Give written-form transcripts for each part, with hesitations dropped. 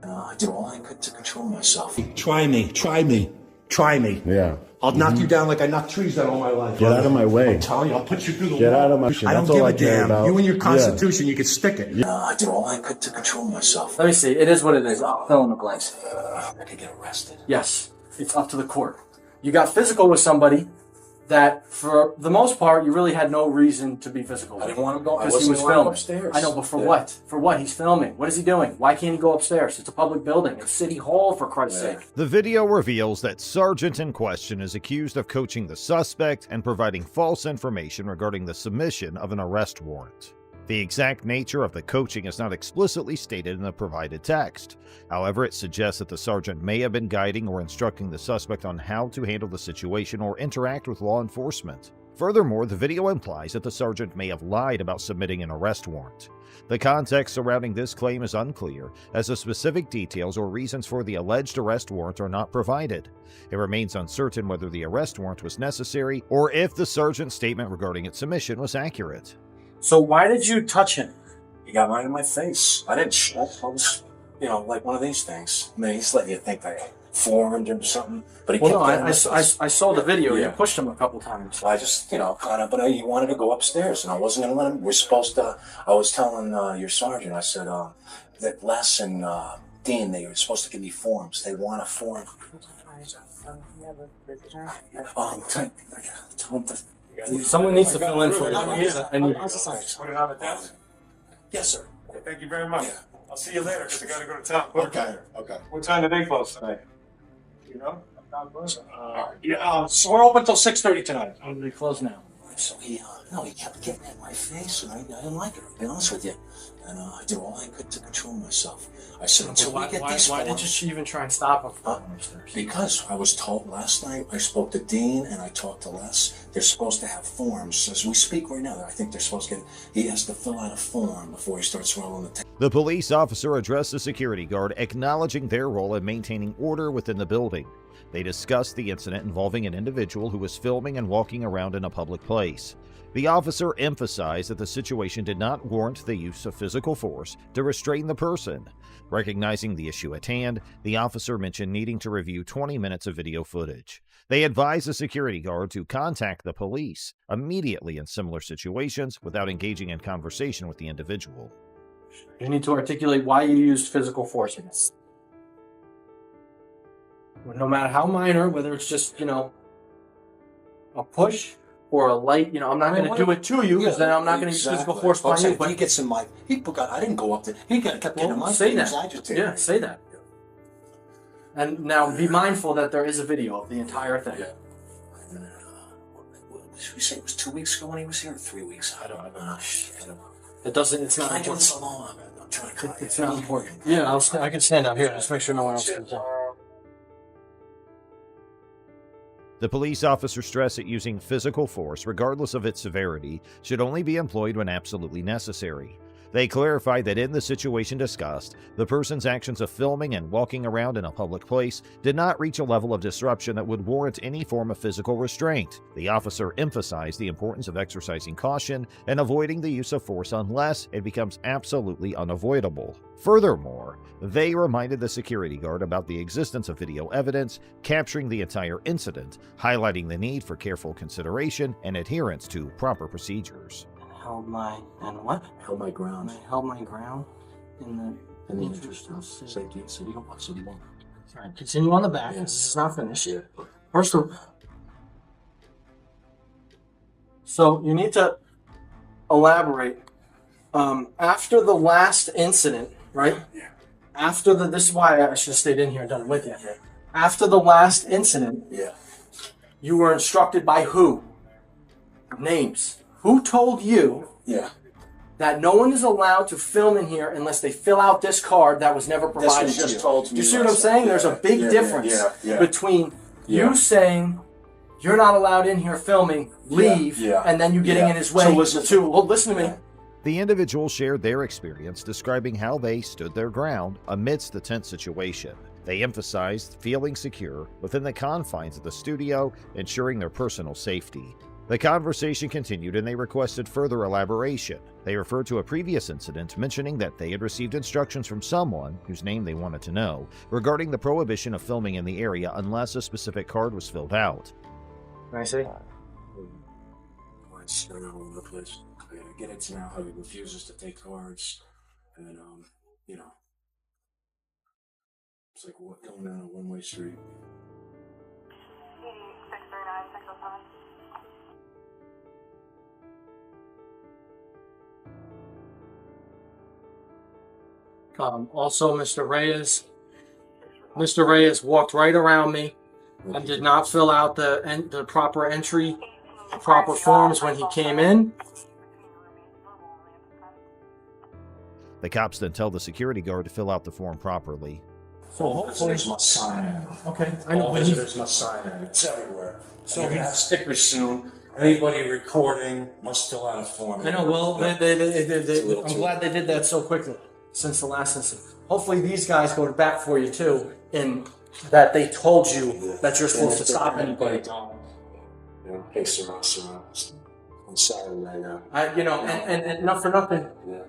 I did all I could to control myself. Try me. Yeah. I'll knock you down like I knocked trees down all my life. Get out of my way. I'm telling you, I'll put you through the Get wall. out of my... I don't give a damn. You and your constitution, you can stick it. I did all I could to control myself. Let me see. It is what it is. I'll fill in the blanks. I could get arrested. Yes. It's up to the court. You got physical with somebody that, for the most part, you really had no reason to be physical with. I didn't want to go. I Because he wasn't was allowed filming. upstairs. I know, but for what? For what? He's filming. What is he doing? Why can't he go upstairs? It's a public building. It's City Hall, for Christ's sake. The video reveals that Sergeant in question is accused of coaching the suspect and providing false information regarding the submission of an arrest warrant. The exact nature of the coaching is not explicitly stated in the provided text. However, it suggests that the sergeant may have been guiding or instructing the suspect on how to handle the situation or interact with law enforcement. Furthermore, the video implies that the sergeant may have lied about submitting an arrest warrant. The context surrounding this claim is unclear, as the specific details or reasons for the alleged arrest warrant are not provided. It remains uncertain whether the arrest warrant was necessary or if the sergeant's statement regarding its submission was accurate. So why did you touch him? He got right in my face. I didn't shut. I was, like one of these things. I mean, he's letting you think I formed him or something. But he Well, no, kept I saw the video. Yeah. You pushed him a couple times. So I just, kind of, but he wanted to go upstairs, and I wasn't going to let him. We're supposed to, I was telling your sergeant, I said, that Les and Dean, they were supposed to give me forms. They want a form. Tell him to... Someone needs to fill in for you. Put it on the desk. Yes, sir. Thank you very much. Yeah. I'll see you later because I gotta go to town. Okay. What time do they close tonight? You know? So we're open till 6:30 tonight. I'm gonna be closed now. So he kept getting in my face, and I didn't like it, to be honest with you. And I did all I could to control myself. I said, until we get these why forms... did you even try and stop him from going upstairs? Because I was told last night, I spoke to Dean and I talked to Les. They're supposed to have forms. As we speak right now, I think they're supposed to get... He has to fill out a form before he starts rolling the tape. The police officer addressed the security guard, acknowledging their role in maintaining order within the building. They discussed the incident involving an individual who was filming and walking around in a public place. The officer emphasized that the situation did not warrant the use of physical force to restrain the person. Recognizing the issue at hand, the officer mentioned needing to review 20 minutes of video footage. They advised the security guard to contact the police immediately in similar situations without engaging in conversation with the individual. You need to articulate why you used physical force in this. No matter how minor, whether it's just, a push or a light, I'm not going to do it to you because then I'm not going to use physical force by you. But he gets in my... I didn't go up there. He kept getting in my say face. that. Yeah, say that. And now be mindful that there is a video of the entire thing. Yeah. Should we say it was 2 weeks ago when he was here, or 3 weeks? I don't know. It doesn't, it's not Can I do important. this alone? I'm trying to... It's not important. Yeah, I can stand out here. Just make sure no one else comes in. The police officer stressed that using physical force, regardless of its severity, should only be employed when absolutely necessary. They clarified that in the situation discussed, the person's actions of filming and walking around in a public place did not reach a level of disruption that would warrant any form of physical restraint. The officer emphasized the importance of exercising caution and avoiding the use of force unless it becomes absolutely unavoidable. Furthermore, they reminded the security guard about the existence of video evidence capturing the entire incident, highlighting the need for careful consideration and adherence to proper procedures. Held my ground. I held my ground in the interest of safety and city hall. All right, continue on the back. Yes. This is not finished yet. First of all, so you need to elaborate. After the last incident, right? Yeah. This is why I should have stayed in here and done it with you. Yeah. After the last incident, you were instructed by who? Names. Who told you that no one is allowed to film in here unless they fill out this card that was never provided to you? Just told to me. Do you see what I'm saying? There's a big difference between you saying you're not allowed in here filming, leave, and then you getting in his way listen to me. The individuals shared their experience describing how they stood their ground amidst the tense situation. They emphasized feeling secure within the confines of the studio, ensuring their personal safety. The conversation continued and they requested further elaboration. They referred to a previous incident, mentioning that they had received instructions from someone, whose name they wanted to know, regarding the prohibition of filming in the area unless a specific card was filled out. Can I see? Cards all over the place. I get it now how he refuses to take cards, and you know, it's like what going down a one-way street. Also, Mr. Reyes walked right around me and did not fill out the proper entry, proper forms when he came in. The cops then tell the security guard to fill out the form properly. So hopefully there's my sign. Okay, I know. All visitors must sign it. It's everywhere. So we're gonna have stickers soon. Anybody recording must fill out a form. I know. Well, I'm glad they did that so quickly since the last incident. Hopefully these guys go to bat for you too, in that they told you that you're supposed to stop anybody. Hey, Sarah, I'm sorry right now. And not for nothing. Yeah.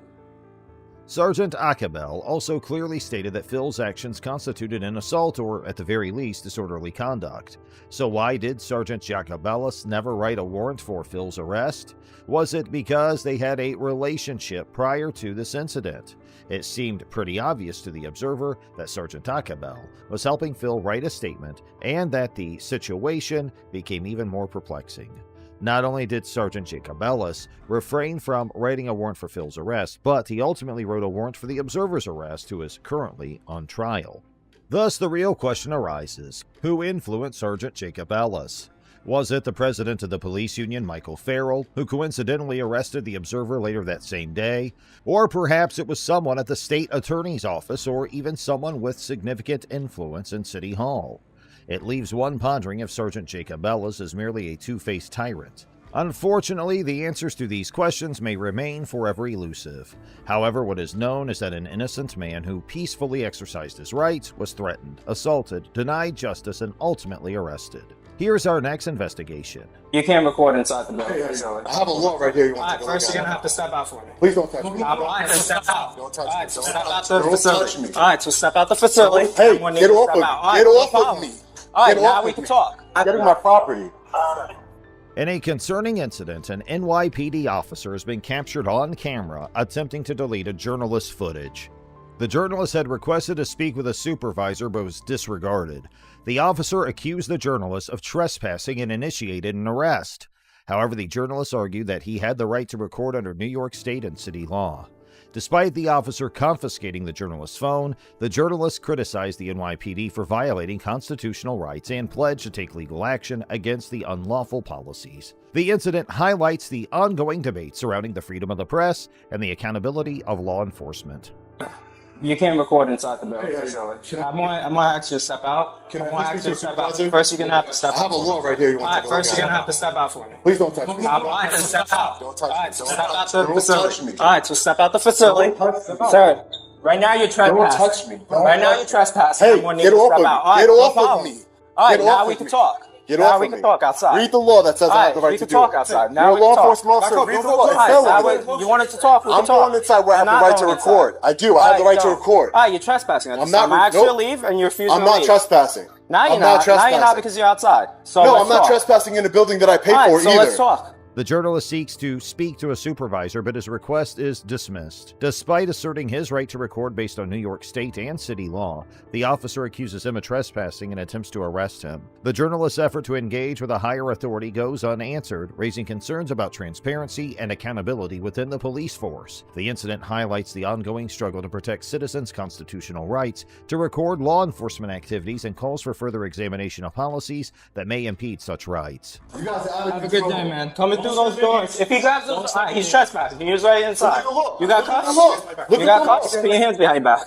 Sergeant Acabel also clearly stated that Phil's actions constituted an assault or, at the very least, disorderly conduct. So why did Sergeant Jacobellis never write a warrant for Phil's arrest? Was it because they had a relationship prior to this incident? It seemed pretty obvious to the observer that Sergeant Acabel was helping Phil write a statement and that the situation became even more perplexing. Not only did Sergeant Jacobellis refrain from writing a warrant for Phil's arrest, but he ultimately wrote a warrant for the observer's arrest, who is currently on trial. Thus, the real question arises: who influenced Sergeant Jacobellis? Was it the president of the police union, Michael Farrell, who coincidentally arrested the observer later that same day? Or perhaps it was someone at the state attorney's office, or even someone with significant influence in City Hall. It leaves one pondering if Sergeant Jacobellis is merely a two-faced tyrant. Unfortunately, the answers to these questions may remain forever elusive. However, what is known is that an innocent man who peacefully exercised his rights was threatened, assaulted, denied justice, and ultimately arrested. Here's our next investigation. You can't record inside the building. I have a law right here. You want to take a look First, at? you're going to have to step out for me. Please don't touch me. All right, so step out. Don't touch me. All right, so step out the Don't touch facility. me. All right, so step out the facility. Hey, Everyone needs get to off step of out. All me. right, Get no off problem. of me. All right, Get now off we of can me. talk. Get in my property. In a concerning incident, an NYPD officer has been captured on camera attempting to delete a journalist's footage. The journalist had requested to speak with a supervisor but was disregarded. The officer accused the journalist of trespassing and initiated an arrest. However, the journalist argued that he had the right to record under New York State and city law. Despite the officer confiscating the journalist's phone, the journalist criticized the NYPD for violating constitutional rights and pledged to take legal action against the unlawful policies. The incident highlights the ongoing debate surrounding the freedom of the press and the accountability of law enforcement. You can't record inside the building. I'm going to ask you to step out. Can I I'm going to ask you to speak to step out. supervisor? First, you're going to have to step out. I have a law right here. You All want right, to take a look first, you're at? going to have to step out for me. Please don't touch me. All right, so step out. Don't touch me. All right, so Don't step touch out me. the Don't facility. touch me. All right, so step out the facility. Don't touch me. Sir, right now you're trespassing. Don't touch me. Don't Right now touch you're me. trespassing. Hey, Everyone needs get to off step of me. out. All right, Get no off of problem. me. All right, Get now off we of can me. talk. Get now off we of can me. talk outside. Read the law that says I have the All right, right we to can do talk it. outside. You're Now a we law can talk. enforcement officer. Read the law. It's All right, felony. you wanted to talk, we can I'm talk. going inside where I have the Not right to going record. inside. I do. I have the right to record. All right, you're trespassing. I'm not. I asked you to Nope. leave, and you refused I'm to not leave. trespassing. Now you're I'm not. not trespassing. Now you're not because you're outside. So No, let's I'm not talk. trespassing in a building that I pay All right, for so either. let's talk. The journalist seeks to speak to a supervisor, but his request is dismissed. Despite asserting his right to record based on New York State and city law, the officer accuses him of trespassing and attempts to arrest him. The journalist's effort to engage with a higher authority goes unanswered, raising concerns about transparency and accountability within the police force. The incident highlights the ongoing struggle to protect citizens' constitutional rights to record law enforcement activities and calls for further examination of policies that may impede such rights. You guys are out of Have a good control. day, man. Coming through those doors. If he grabs those, all right, he's trespassing. He was right inside. Look at the law. You got Look at cuffs? the law. Look You at got the cuffs? law. Put your hands behind your back.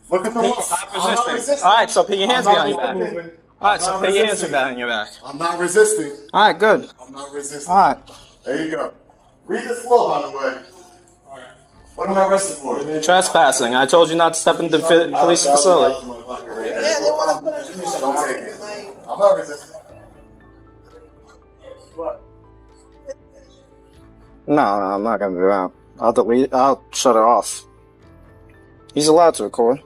Look at the law. Stop I'm not resisting. resisting. All right, so put your hands I'm behind not your back. moving. All right, so I'm put not your hands resisting. behind your back. I'm not resisting. All right, good. I'm not resisting. All right. There you go. Read this law, by the way. What am I arrested for? Trespassing. I told you not to step into the police facility. Don't take it. I'm not resisting. No, I'm not gonna do that. I'll delete. I'll shut it off. He's allowed to record.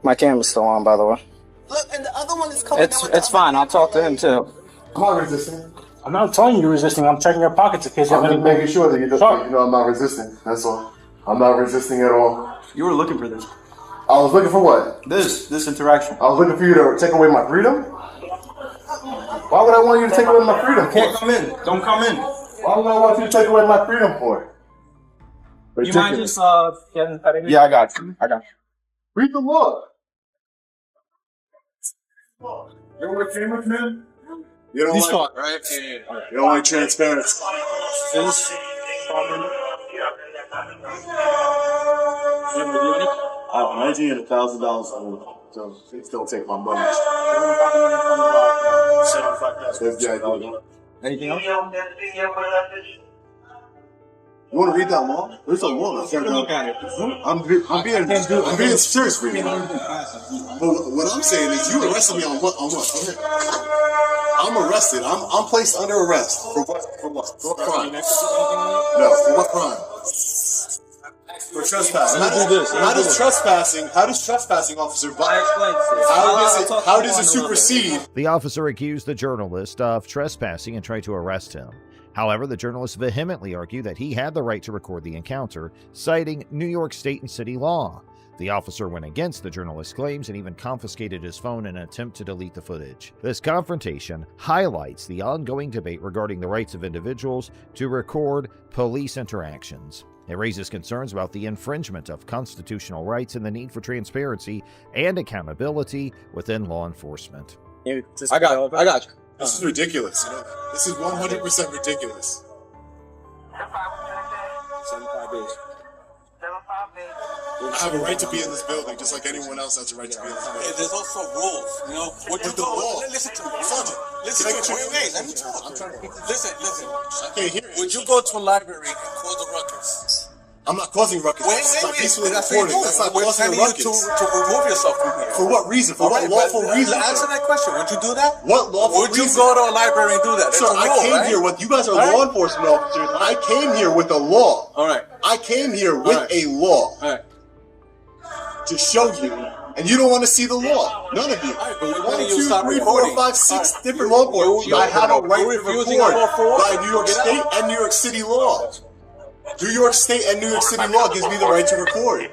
My camera's still on, by the way. Look, and the other one is coming. It's fine. I'll talk to him too. I'm not resisting. I'm not telling you you're resisting. I'm checking your pockets in case you have I'm any. just making sure that you know I'm not resisting. That's all. I'm not resisting at all. You were looking for this. I was looking for what? This interaction. I was looking for you to take away my freedom? Why would I want you to take away my freedom? You can't come in. Don't come in. Why would I want you to take away my freedom for? You mind just getting out of here? Yeah, I got you. Read the law. You don't like cameras, man? You don't like, right? you don't like transparency. I have $1,900,000 on it, so please don't take my money. Anything else? You want to read that law? There's a law. Look at it. I'm being serious with you. But what I'm saying is, you arrested me on what? Okay. I'm arrested. I'm placed under arrest for what? For what? For what crime? No. For what crime? For trespassing. How does trespassing, officer? How does it supersede? The officer accused the journalist of trespassing and tried to arrest him. However, the journalist vehemently argued that he had the right to record the encounter, citing New York state and city law. The officer went against the journalist's claims and even confiscated his phone in an attempt to delete the footage. This confrontation highlights the ongoing debate regarding the rights of individuals to record police interactions. It raises concerns about the infringement of constitutional rights and the need for transparency and accountability within law enforcement. I got you. This is ridiculous. You know? This is 100% ridiculous. 75 days. I have a right to be in this building, just like anyone else has a right to be in this building. There's also rules, you know. What you the law? Listen to me, Sergeant, listen can I to get me. your Wait, let me talk. Listen. I can't hear it. Would you go to a library and cause a ruckus? I'm not causing ruckus. Wait. Peacefully That's recording. That's not We're causing a telling you ruckus. to remove yourself from here. For what reason? For what lawful reason? Answer that question. Would you do that? What lawful reason? Would you go to a library and do that? Sir, I came here with, you guys are law enforcement officers. I came here with a law. All right. I came here with a law. All right. To show you, and you don't want to see the law. None of you. Right, but 1, 2, 3, 4, 5, 6 different law enforcement. I have a right to record by New York State and New York City law. New York State and New York City law gives me the right to record.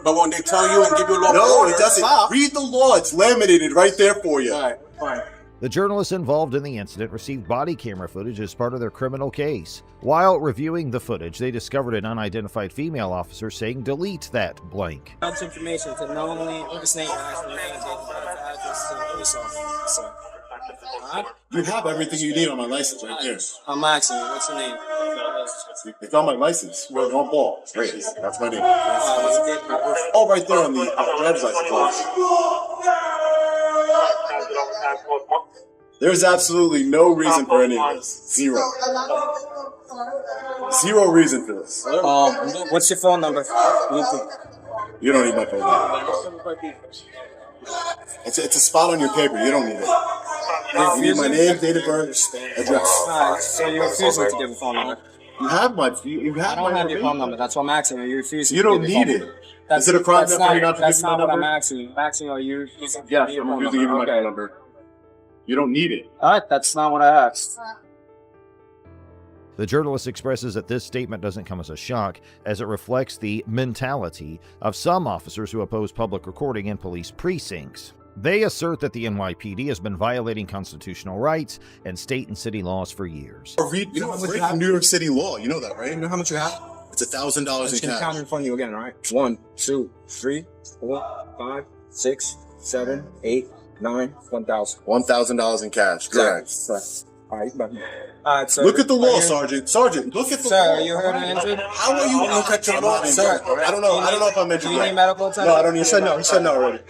But when they tell you and give you a law, no, it doesn't. Read the law. It's laminated right there for you. All right, fine. The journalists involved in the incident received body camera footage as part of their criminal case. While reviewing the footage, they discovered an unidentified female officer saying, "Delete that blank." Much information to not only what's name, actually name, address to the police officer. You have everything you need on my license right there. I'm asking you, what's your name? It's on my license. Well, no ball. Great. That's my name. All right there on the driver's license. There's absolutely no reason for any of this. Zero. Zero reason for this. What's your phone number? You don't need my phone number. It's a spot on your paper. You don't need it. You need my name, date of birth, address. Alright, so you're refusing to give a phone number. You have my. I don't have your phone number. That's what I'm asking you. You're refusing. You don't need it. Is it a crime for you not to give me my number? That's not what I'm asking you. I'm asking you, are you refusing to give me your phone number? Yes, I'm refusing to give you my phone number. You don't need it. Alright, that's not what I asked. The journalist expresses that this statement doesn't come as a shock, as it reflects the mentality of some officers who oppose public recording in police precincts. They assert that the NYPD has been violating constitutional rights and state and city laws for years. Read New York City law. You know that, right? You know how much you have? It's $1,000 in I'm just gonna count cash. in front of you again, all right? 1, 2, 3, 4, 5, 6, 7, 8, 9, 1,000. $1,000 in cash. Correct. All right, you back. Alright, so Look at the law, Sergeant. Sergeant, look at the law. Sir, are you hurt or injured? How are you? Look at your law, sir. I don't know. I don't know if I'm Do injured. you need medical attention? No, I don't need. He said no. He said no already.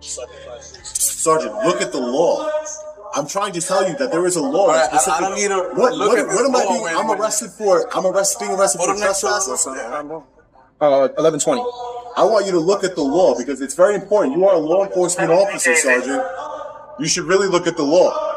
Sergeant, look at the law. I'm trying to tell you that there is a law. Right, I don't need to What look at am I the being? law I'm arrested for. I'm being arrested for trespassing. 11:20. I want you to look at the law because it's very important. You are a law enforcement officer, Sergeant. You should really look at the law.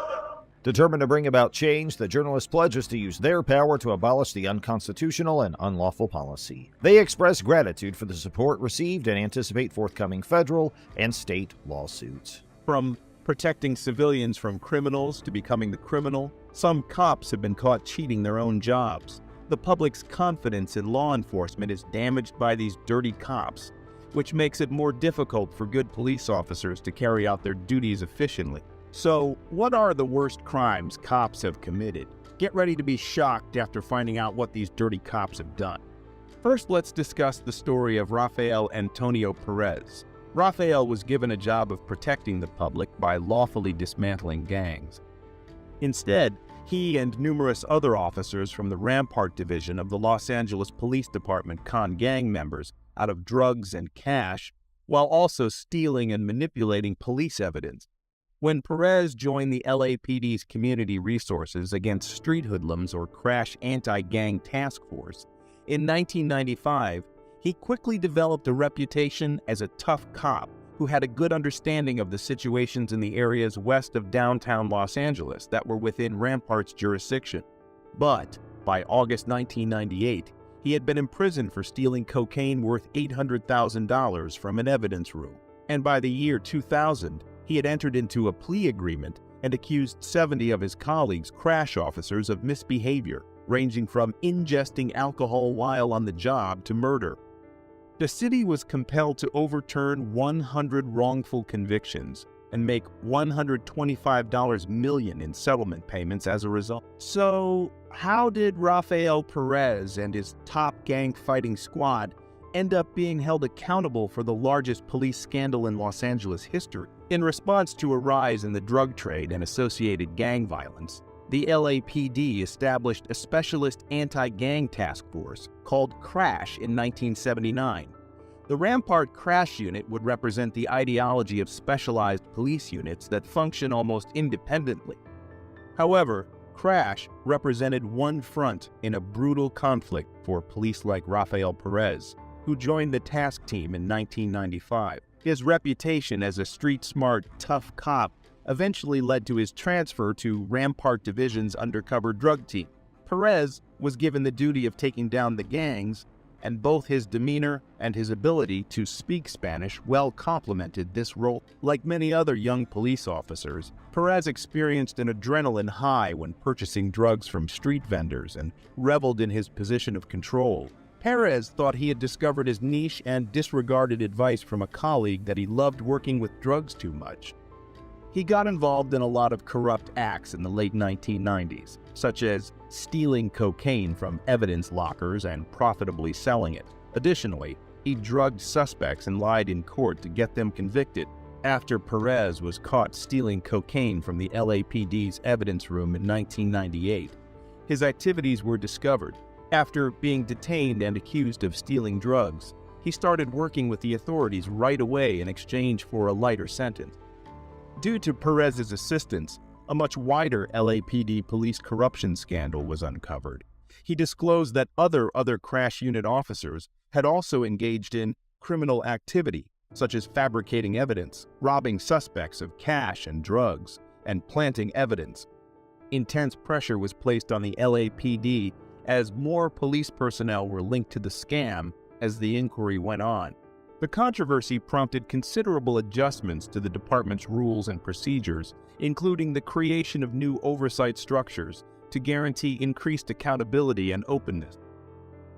Determined to bring about change, the journalist pledges to use their power to abolish the unconstitutional and unlawful policy. They express gratitude for the support received and anticipate forthcoming federal and state lawsuits. From protecting civilians from criminals to becoming the criminal, some cops have been caught cheating their own jobs. The public's confidence in law enforcement is damaged by these dirty cops, which makes it more difficult for good police officers to carry out their duties efficiently. So, what are the worst crimes cops have committed? Get ready to be shocked after finding out what these dirty cops have done. First, let's discuss the story of Rafael Antonio Perez. Rafael was given a job of protecting the public by lawfully dismantling gangs. Instead, he and numerous other officers from the Rampart division of the Los Angeles Police Department con gang members out of drugs and cash, while also stealing and manipulating police evidence. When Perez joined the LAPD's Community Resources Against Street Hoodlums or Crash Anti-Gang Task Force, in 1995, he quickly developed a reputation as a tough cop who had a good understanding of the situations in the areas west of downtown Los Angeles that were within Rampart's jurisdiction. But by August 1998, he had been imprisoned for stealing cocaine worth $800,000 from an evidence room. And by the year 2000, he had entered into a plea agreement and accused 70 of his colleagues, crash officers, of misbehavior, ranging from ingesting alcohol while on the job to murder. The city was compelled to overturn 100 wrongful convictions and make $125 million in settlement payments as a result. So, how did Rafael Perez and his top gang-fighting squad end up being held accountable for the largest police scandal in Los Angeles history? In response to a rise in the drug trade and associated gang violence, the LAPD established a specialist anti-gang task force called CRASH in 1979. The Rampart CRASH unit would represent the ideology of specialized police units that function almost independently. However, CRASH represented one front in a brutal conflict for police like Rafael Perez, who joined the task team in 1995. His reputation as a street-smart, tough cop eventually led to his transfer to Rampart Division's undercover drug team. Perez was given the duty of taking down the gangs, and both his demeanor and his ability to speak Spanish well complemented this role. Like many other young police officers, Perez experienced an adrenaline high when purchasing drugs from street vendors and reveled in his position of control. Perez thought he had discovered his niche and disregarded advice from a colleague that he loved working with drugs too much. He got involved in a lot of corrupt acts in the late 1990s, such as stealing cocaine from evidence lockers and profitably selling it. Additionally, he drugged suspects and lied in court to get them convicted. After Perez was caught stealing cocaine from the LAPD's evidence room in 1998, his activities were discovered. After being detained and accused of stealing drugs, he started working with the authorities right away in exchange for a lighter sentence. Due to Perez's assistance, a much wider LAPD police corruption scandal was uncovered. He disclosed that other crash unit officers had also engaged in criminal activity, such as fabricating evidence, robbing suspects of cash and drugs, and planting evidence. Intense pressure was placed on the LAPD as more police personnel were linked to the scam as the inquiry went on. The controversy prompted considerable adjustments to the department's rules and procedures, including the creation of new oversight structures to guarantee increased accountability and openness.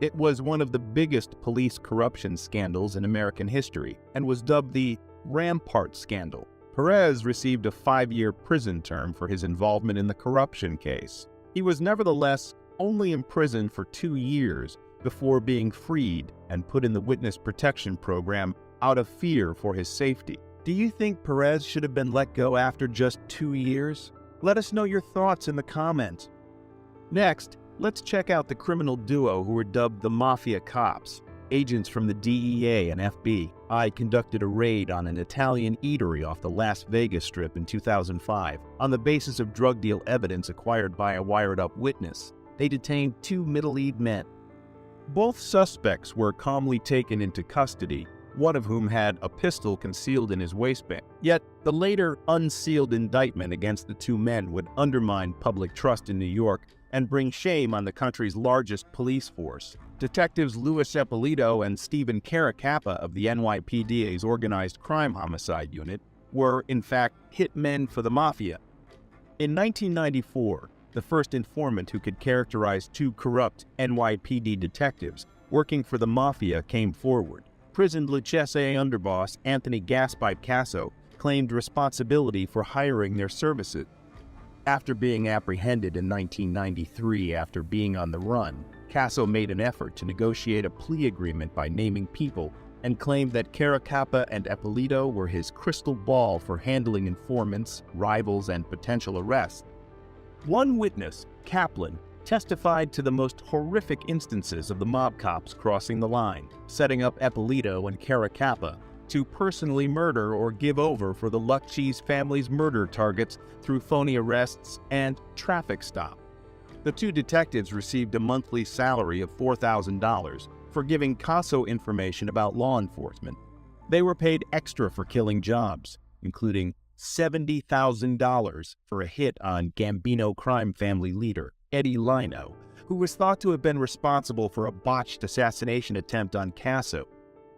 It was one of the biggest police corruption scandals in American history and was dubbed the Rampart scandal. Perez received a 5-year prison term for his involvement in the corruption case. He was nevertheless only imprisoned for 2 years before being freed and put in the witness protection program out of fear for his safety. Do you think Perez should have been let go after just 2 years? Let us know your thoughts in the comments. Next, let's check out the criminal duo who were dubbed the Mafia cops. Agents from the DEA and FBI conducted a raid on an Italian eatery off the Las Vegas Strip in 2005 on the basis of drug deal evidence acquired by a wired-up witness. They detained 2 middle-aged men. Both suspects were calmly taken into custody, one of whom had a pistol concealed in his waistband. Yet, the later unsealed indictment against the two men would undermine public trust in New York and bring shame on the country's largest police force. Detectives Louis Eppolito and Stephen Caracappa of the NYPD's Organized Crime Homicide Unit were, in fact, hitmen for the Mafia. In 1994, the first informant who could characterize two corrupt NYPD detectives working for the Mafia came forward. Prisoned Lucchese underboss Anthony Gaspipe Casso claimed responsibility for hiring their services. After being apprehended in 1993 after being on the run, Casso made an effort to negotiate a plea agreement by naming people and claimed that Caracappa and Eppolito were his crystal ball for handling informants, rivals, and potential arrests. One witness, Kaplan, testified to the most horrific instances of the mob cops crossing the line, setting up Eppolito and Caracappa to personally murder or give over for the Lucchese family's murder targets through phony arrests and traffic stop. The two detectives received a monthly salary of $4,000 for giving Casso information about law enforcement. They were paid extra for killing jobs, including $70,000 for a hit on Gambino crime family leader Eddie Lino, who was thought to have been responsible for a botched assassination attempt on Casso.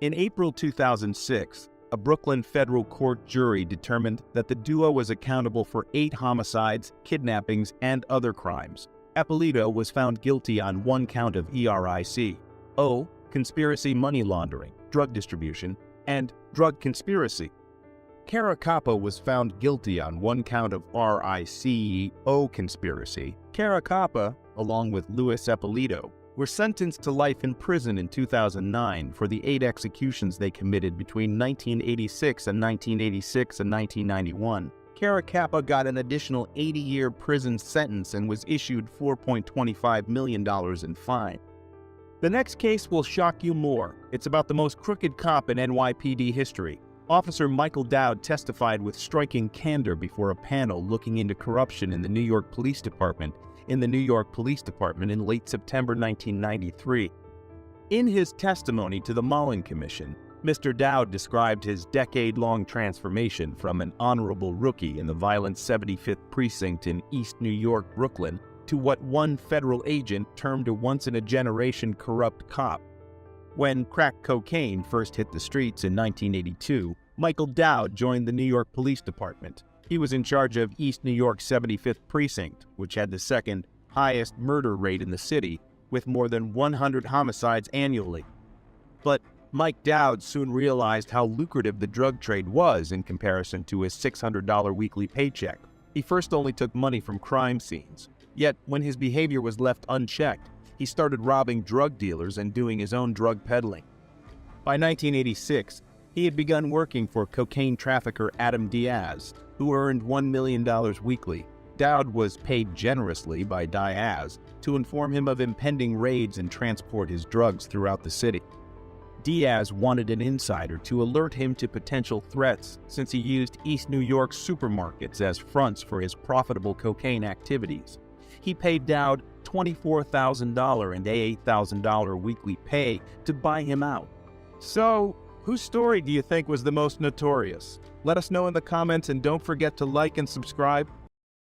In April 2006, a Brooklyn federal court jury determined that the duo was accountable for 8 homicides, kidnappings, and other crimes. Eppolito was found guilty on 1 count of ERIC, conspiracy money laundering, drug distribution, and drug conspiracy. Caracappa was found guilty on 1 count of RICO conspiracy. Caracappa, along with Louis Eppolito, were sentenced to life in prison in 2009 for the 8 executions they committed between 1986 and 1986 and 1991. Caracappa got an additional 80-year prison sentence and was issued $4.25 million in fine. The next case will shock you more. It's about the most crooked cop in NYPD history. Officer Michael Dowd testified with striking candor before a panel looking into corruption in the New York Police Department in late September 1993. In his testimony to the Mullen Commission, Mr. Dowd described his decade-long transformation from an honorable rookie in the violent 75th Precinct in East New York, Brooklyn, to what one federal agent termed a once-in-a-generation corrupt cop. When crack cocaine first hit the streets in 1982, Michael Dowd joined the New York Police Department. He was in charge of East New York's 75th Precinct, which had the second highest murder rate in the city, with more than 100 homicides annually. But Mike Dowd soon realized how lucrative the drug trade was in comparison to his $600 weekly paycheck. He first only took money from crime scenes. Yet, when his behavior was left unchecked, he started robbing drug dealers and doing his own drug peddling. By 1986, he had begun working for cocaine trafficker Adam Diaz, who earned $1 million weekly. Dowd was paid generously by Diaz to inform him of impending raids and transport his drugs throughout the city. Diaz wanted an insider to alert him to potential threats since he used East New York supermarkets as fronts for his profitable cocaine activities. He paid Dowd $24,000 and $8,000 weekly pay to buy him out. So, whose story do you think was the most notorious? Let us know in the comments and don't forget to like and subscribe.